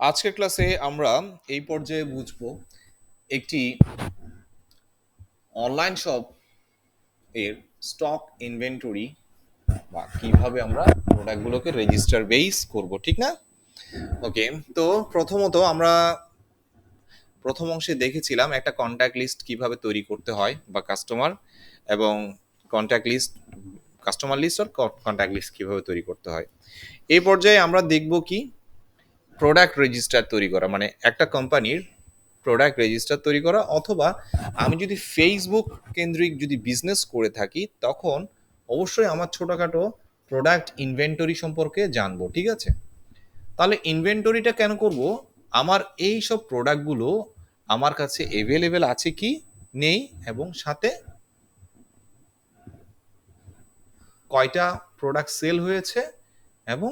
আজকের ক্লাসে আমরা এই পর্যায়ে বুঝবো একটি অনলাইন শপ এর স্টক ইনভেন্টরি বা কিভাবে আমরা প্রোডাক্টগুলোকে রেজিস্টার বেস করব, ঠিক না? ওকে, তো প্রথমত আমরা প্রথম অংশে দেখেছিলাম একটা কন্ট্যাক্ট লিস্ট কিভাবে তৈরি করতে হয় বা কাস্টমার এবং কন্ট্যাক্ট লিস্ট কাস্টমার লিস্ট আর কন্ট্যাক্ট লিস্ট কিভাবে তৈরি করতে হয়। এই পর্যায়ে আমরা দেখব কি প্রোডাক্ট রেজিস্টার তৈরি করা, মানে একটা কোম্পানির প্রোডাক্ট রেজিস্টার তৈরি করা, অথবা আমি যদি ফেসবুক কেন্দ্রিক যদি বিজনেস করে থাকি তখন অবশ্যই আমার ছোটোখাটো প্রোডাক্ট ইনভেন্টরি সম্পর্কে জানবো, ঠিক আছে? তাহলে ইনভেন্টরিটা কেন করব? আমার এই সব প্রোডাক্টগুলো আমার কাছে অ্যাভেলেবেল আছে কি নেই, এবং সাথে কয়টা প্রোডাক্ট সেল হয়েছে এবং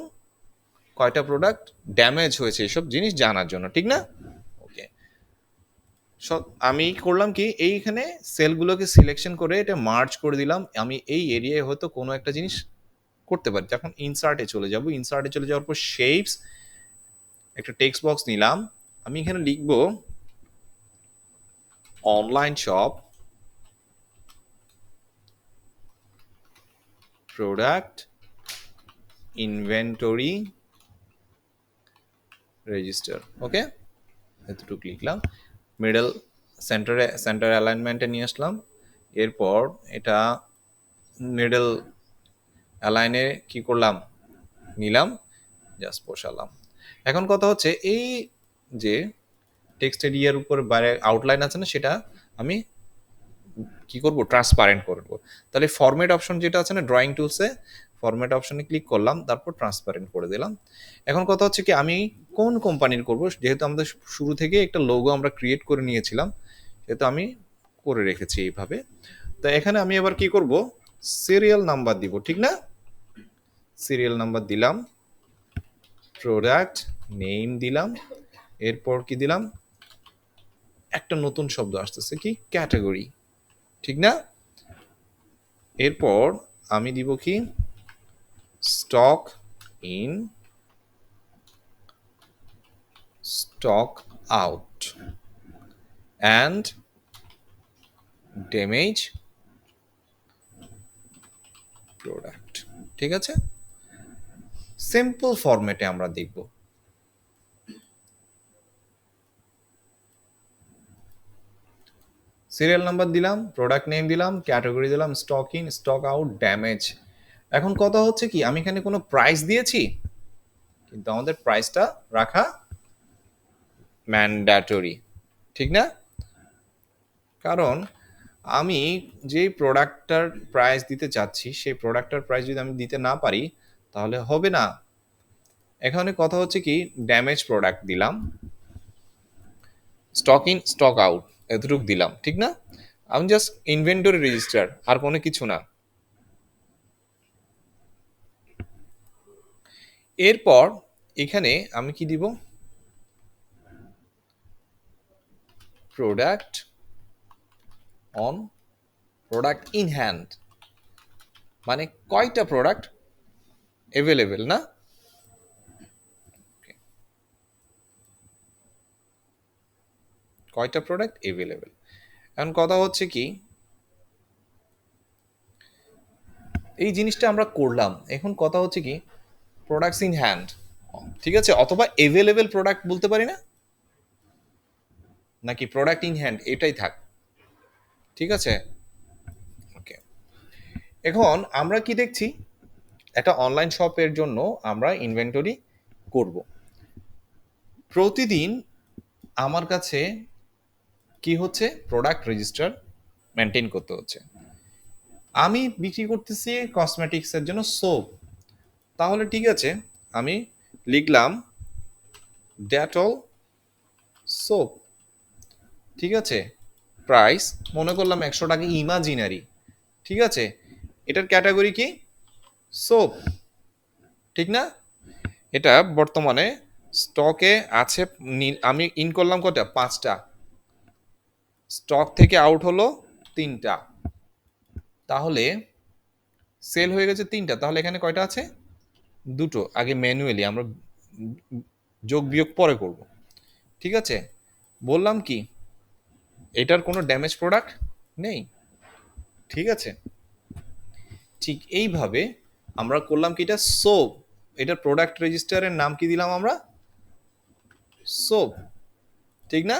কয়টা প্রোডাক্ট ড্যামেজ হয়েছে, এসব জিনিস জানার জন্য, ঠিক না? ওকে, আমি করলাম কি এইখানে সেলগুলোকে সিলেকশন করে এটা মার্জ করে দিলাম। আমি এই এরিয়ায় হয়তো কোনো একটা জিনিস করতে পারি। যখন ইনসার্টে চলে যাব, ইনসার্টে চলে যাওয়ার পর শেপস একটা টেক্সট বক্স নিলাম। আমি এখানে লিখব online shop product inventory register. Okay, এতটুকু লিখলাম। মিডল সেন্টার অ্যালাইনমেন্টে নিয়ে আসলাম। এরপর এটা মিডল অ্যালাইনে কি করলাম, নিলাম, জাস্ট বসালাম। এখন কথা হচ্ছে এই যে টেক্সট এরিয়ার উপর বাইরে আউটলাইন আছে না, সেটা আমি কি করব, ট্রান্সপারেন্ট করব। তাহলে ফরম্যাট অপশন যেটা আছে না ড্রয়িং টুলসে, ফরম্যাট অপশনে ক্লিক করলাম, তারপর ট্রান্সপারেন্ট করে দিলাম। এখন কথা হচ্ছে কি আমি কোন কোম্পানির করব, যেহেতু আমাদের শুরু থেকে একটা লোগো আমরা ক্রিয়েট করে নিয়েছিলাম, সেহেতু আমি করে রেখেছি এইভাবে। তো এখানে আমি এবার কি করব, সিরিয়াল নাম্বার দিব, ঠিক না? সিরিয়াল নাম্বার দিলাম, প্রোডাক্ট নেম দিলাম, এরপর কি দিলাম, একটা নতুন শব্দ আসতেছে কি ক্যাটাগরি, ঠিক না? এরপর আমি দিব কি stock in, stock out and damage product, ঠিক আছে? সিম্পল ফরম্যাটে আমরা দেখব। সিরিয়াল নাম্বার দিলাম, প্রোডাক্ট নেম দিলাম, ক্যাটাগরি দিলাম, stock in, stock out, damage. এখন কথা হচ্ছে কি আমি এখানে কোনো প্রাইস দিয়েছি, কিন্তু আমাদের প্রাইসটা রাখা ম্যান্ডেটরি, ঠিক না? কারণ আমি যে প্রোডাক্টটার প্রাইস দিতে চাচ্ছি সেই প্রোডাক্টটার প্রাইস যদি আমি দিতে না পারি তাহলে হবে না। এখানে কথা হচ্ছে কি ড্যামেজ প্রোডাক্ট দিলাম, স্টক ইন, স্টক আউট এতটুকু দিলাম, ঠিক না? আমি জাস্ট ইনভেন্টরি রেজিস্টার, আর কোনো কিছু না। এরপর এখানে আমি কি দিব, product on, product in hand, মানে কয়টা প্রোডাক্ট অ্যাভেলেবেল না, কয়টা প্রোডাক্ট অ্যাভেলেবেল। এখন কথা হচ্ছে কি এই জিনিসটা আমরা করলাম, এখন কথা হচ্ছে কি প্রোডাক্টস ইন হ্যান্ড, ঠিক আছে, অথবা অ্যাভেলেবেল প্রোডাক্ট বলতে পারি না, নাকি প্রোডাক্ট ইন হ্যান্ড এটাই থাক, ঠিক আছে? ওকে, এখন আমরা কি দেখছি, একটা অনলাইন শপের জন্য আমরা ইনভেন্টরি করব। প্রতিদিন আমার কাছে কি হচ্ছে, প্রোডাক্ট রেজিস্টার মেনটেন করতে হচ্ছে। আমি বিক্রি করতেছি কসমেটিক্সের জন্য সোপ, তাহলে ঠিক আছে আমি লিখলাম ডেটল সোপ, ঠিক আছে? প্রাইস মনে করলাম 100 টাকা, ইমাজিনারি, ঠিক আছে? এটার ক্যাটাগরি কি সোপ, ঠিক না? এটা বর্তমানে স্টকে আছে, আমি ইন করলাম কটা, 5টা, স্টক থেকে আউট হলো 3টা, তাহলে সেল হয়ে গেছে 3টা, তাহলে এখানে কয়টা আছে, দুটো। আগে ম্যানুয়ালি আমরা যোগ বিয়োগ পরে করব। ঠিক আছে, বললাম কি এটার কোনো ড্যামেজ প্রোডাক্ট নেই। ঠিক আছে, ঠিক এইভাবে আমরা করলাম কি, এটা সোপ, এটার প্রোডাক্ট রেজিস্টারের নাম কি দিলাম আমরা, সোপ, ঠিক না?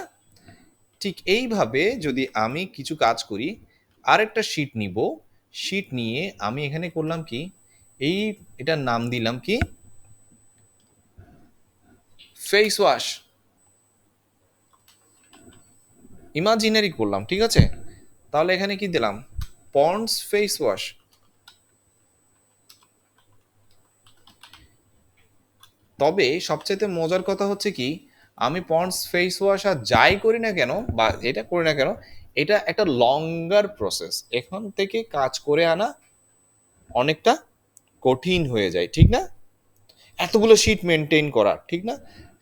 ঠিক এইভাবে যদি আমি কিছু কাজ করি, আরেকটা শিট নিব, শিট নিয়ে আমি এখানে করলাম কি, এই এটার নাম দিলাম কি ফেস ওয়াশ, ইমাজিনারি করলাম। ঠিক আছে, তাহলে এখানে কি দিলাম, পন্ডস ফেস ওয়াশ। তবে সবচেয়ে মজার কথা হচ্ছে কি, আমি পন্ডস ফেস ওয়াশ আর যাই করি না কেন বা এটা করি না কেন, এটা একটা লঙ্গার প্রসেস, এখান থেকে কাজ করে আনা অনেকটা কঠিন হয়ে যায়, ঠিক না? এতগুলো শিট মেনটেন করা, ঠিক না?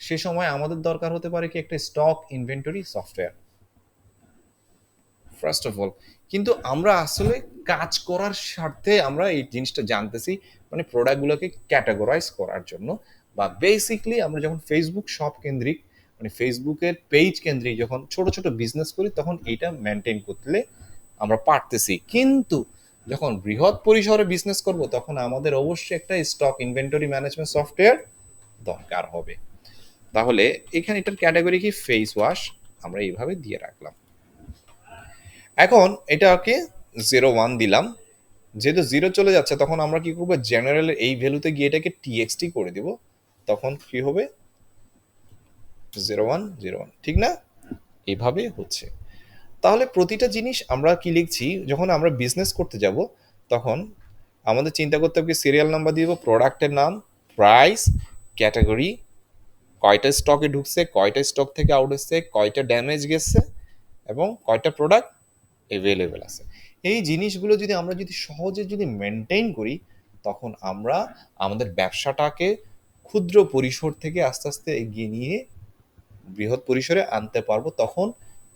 সে সময় আমাদের দরকার হতে পারে কি একটা stock inventory software, first of all. কিন্তু আমরা আসলে কাজ করার স্বার্থে আমরা এই জিনিসটা জানতেছি, মানে প্রোডাক্টগুলোকে ক্যাটাগরাইজ করার জন্য, বা বেসিকলি আমরা যখন ফেসবুক শপ কেন্দ্রিক, মানে ফেসবুকের পেজ কেন্দ্রিক যখন ছোট ছোট বিজনেস করি, তখন এইটা মেনটেন করতে আমরা পারতেছি। কিন্তু যখন বৃহৎ পরিসরে বিজনেস করব, তখন আমাদের অবশ্যই একটা স্টক ইনভেন্টরি ম্যানেজমেন্ট সফটওয়্যার দরকার হবে। তাহলে এখানে এটার ক্যাটাগরি কি, ফেস ওয়াশ, আমরা এইভাবে দিয়ে রাখলাম। এখন এটাকে 01 দিলাম, যেহেতু জিরো চলে যাচ্ছে, তখন আমরা কি করবো, জেনারেলের এই ভ্যালুতে গিয়ে এটাকে টিএক্সটি করে দিব, তখন কি হবে 0101, ঠিক না? এইভাবে হচ্ছে। তাহলে প্রতিটা জিনিস আমরা কি লিখছি, যখন আমরা বিজনেস করতে যাব, তখন আমাদের চিন্তা করতে হবে সিরিয়াল নাম্বার দিব, প্রোডাক্টের নাম, প্রাইস, ক্যাটাগরি, কয়টা স্টকে ঢুকছে, কয়টা স্টক থেকে আউট হচ্ছে, কয়টা ড্যামেজ গেছে, এবং কয়টা প্রোডাক্ট এভেলেবেল আছে। এই জিনিসগুলো যদি আমরা সহজে মেনটেন করি, তখন আমরা আমাদের ব্যবসাটাকে ক্ষুদ্র পরিসর থেকে আস্তে আস্তে এগিয়ে নিয়ে বৃহৎ পরিসরে আনতে পারবো। তখন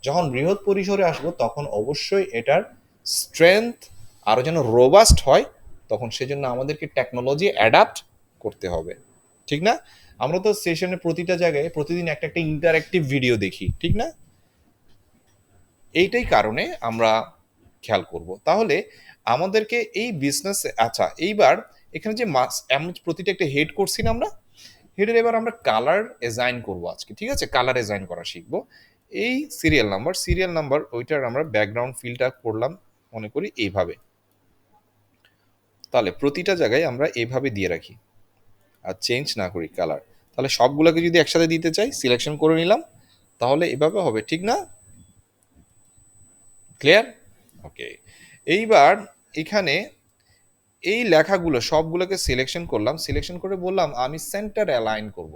যখন বৃহৎ পরিসরে আসবো, তখন অবশ্যই এটার স্ট্রেংথ আরো যেন রোবাস্ট হয়, তখন সেজন্য আমাদেরকে টেকনোলজি অ্যাডাপ্ট করতে হবে, ঠিক না? আমরা তো সেশনে প্রতিটা জায়গায় প্রতিদিন একটা একটা ইন্টারেক্টিভ ভিডিও দেখি, ঠিক না? এইটাই কারণে আমরা খেয়াল করব। তাহলে আমাদেরকে এই বিজনেস, আচ্ছা এইবার এখানে যে মাস এমন প্রতিটা একটা হেড করছি না আমরা, হেডের এবার আমরা কালার এসাইন করব আজকে, ঠিক আছে? কালার এসাইন করা শিখবো। এই সিরিয়াল নাম্বার ওইটার আমরা ব্যাকগ্রাউন্ড ফিলটা করলাম মনে করি এইভাবে। তাহলে প্রতিটা জায়গায় আমরা এইভাবে দিয়ে রাখি আর চেঞ্জ না করি কালার। তাহলে সবগুলোকে যদি একসাথে দিতে চাই, সিলেকশন করে নিলাম, তাহলে এভাবে হবে, ঠিক না? ক্লিয়ার? ওকে। এইবার এখানে এই লেখাগুলো সবগুলোকে সিলেকশন করলাম, সিলেকশন করে বললাম আমি সেন্টার অ্যালাইন করব।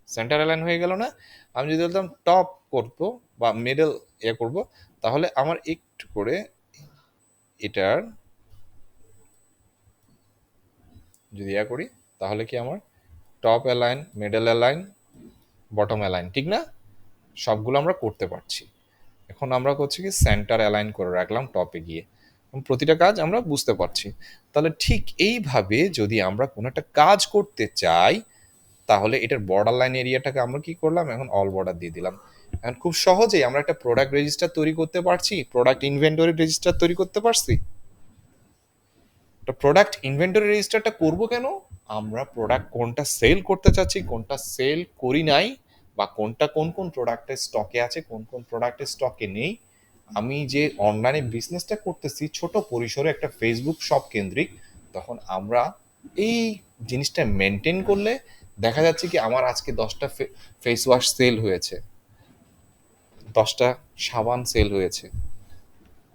সেন্টার অ্যালাইন হয়ে গেল না? আমি যদি বলতাম টপ করব বা মিডল করব, তাহলে আমার একটু করে এটার যদি করি, তাহলে কি আমার top align, middle align, bottom align, ঠিক না? সবগুলো আমরা করতে পারছি। এখন আমরা করছি কি সেন্টার অ্যালাইন করে রাখলাম টপে গিয়ে, প্রতিটা কাজ আমরা বুঝতে পারছি। তাহলে ঠিক এইভাবে যদি আমরা কোনো একটা কাজ করতে চাই, তাহলে এটার বর্ডার লাইন এরিয়াটাকে আমরা কি করলাম, এখন অল বর্ডার দিয়ে দিলাম। এখন খুব সহজেই আমরা একটা প্রোডাক্ট রেজিস্টার তৈরি করতে পারছি, প্রোডাক্ট ইনভেন্টরি রেজিস্টার তৈরি করতে পারছি। তো প্রোডাক্ট ইনভেন্টরি রেজিস্টারটা করব কেন, আমরা প্রোডাক্ট কোনটা সেল করতে চাচ্ছি, কোনটা সেল করি নাই, বা কোনটা কোন কোন প্রোডাক্টের স্টকে আছে, কোন কোন প্রোডাক্টের স্টকে নেই। আমি যে অনলাইনে বিজনেসটা করতেছি ছোট পরিসরে একটা ফেসবুক শপ কেন্দ্রিক, তখন আমরা এই জিনিসটা মেনটেন করলে দেখা যাচ্ছে কি আমার আজকে 10টা ফেস ওয়াশ সেল হয়েছে, 10টা সাবান সেল হয়েছে,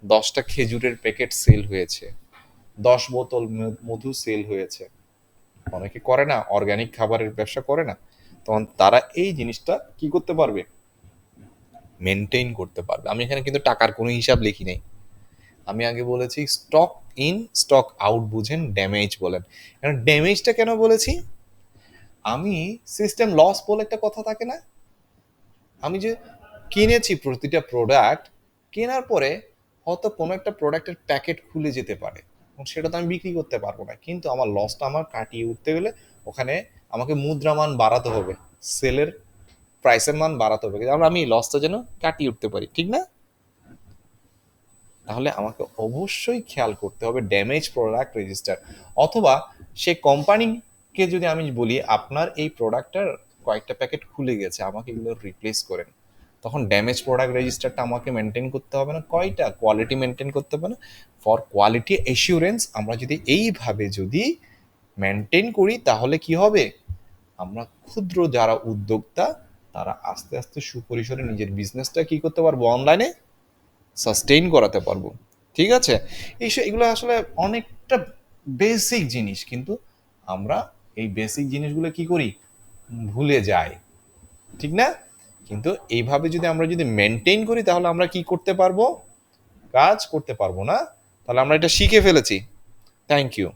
10টা খেজুরের প্যাকেট সেল হয়েছে, 10 বোতল মধু সেল হয়েছে। অনেকে করে না, অর্গানিক খাবারের ব্যবসা করে না, তখন তারা এই জিনিসটা কি করতে পারবে, মেনটেন করতে পারবে। আমি এখানে কিন্তু টাকার কোনো হিসাব লিখি নাই, আমি আগে বলেছি স্টক ইন স্টক আউট বুঝেন, ড্যামেজ বলেন। কারণ ড্যামেজটা কেন বলেছি, আমি সিস্টেম লস বলে একটা কথা থাকে না, আমি যে কিনেছি প্রতিটা প্রোডাক্ট, কেনার পরে হয়তো কোনো একটা প্রোডাক্টের প্যাকেট খুলে যেতে পারে, এবং সেটা তো আমি বিক্রি করতে পারবো না, কিন্তু আমার লসটা আমার কাটিয়ে উঠতে গেলে ওখানে আমাকে মুদ্রামান বাড়াতে হবে, সেলের প্রাইসের মান বাড়াতে হবে, কিন্তু আমি লসটা যেন কাটিয়ে উঠতে পারি, ঠিক না? তাহলে আমাকে অবশ্যই খেয়াল করতে হবে ড্যামেজ প্রোডাক্ট রেজিস্টার, অথবা সে কোম্পানিকে যদি আমি বলি আপনার এই প্রোডাক্টটার কয়েকটা প্যাকেট খুলে গেছে, আমাকে এগুলো রিপ্লেস করেন, তখন ড্যামেজ প্রোডাক্ট রেজিস্টারটা আমাকে মেনটেন করতে হবে না, কয়টা কোয়ালিটি মেনটেন করতে হবে না, ফর কোয়ালিটি অ্যাসিউরেন্স আমরা যদি এইভাবে যদি মেনটেন করি তাহলে কি হবে, আমরা ক্ষুদ্র যারা উদ্যোক্তা তারা আস্তে আস্তে সুপরিসরে নিজের বিজনেসটা কি করতে পারবো, অনলাইনে সাস্টেইন করাতে পারবো। ঠিক আছে, এগুলো আসলে অনেকটা বেসিক জিনিস, কিন্তু আমরা এই বেসিক জিনিসগুলো কি করি, ভুলে যাই, ঠিক না? কিন্তু এইভাবে যদি আমরা যদি মেনটেন করি তাহলে আমরা কি করতে পারবো, কাজ করতে পারবো না, তাহলে আমরা এটা শিখে ফেলেছি। Thank you.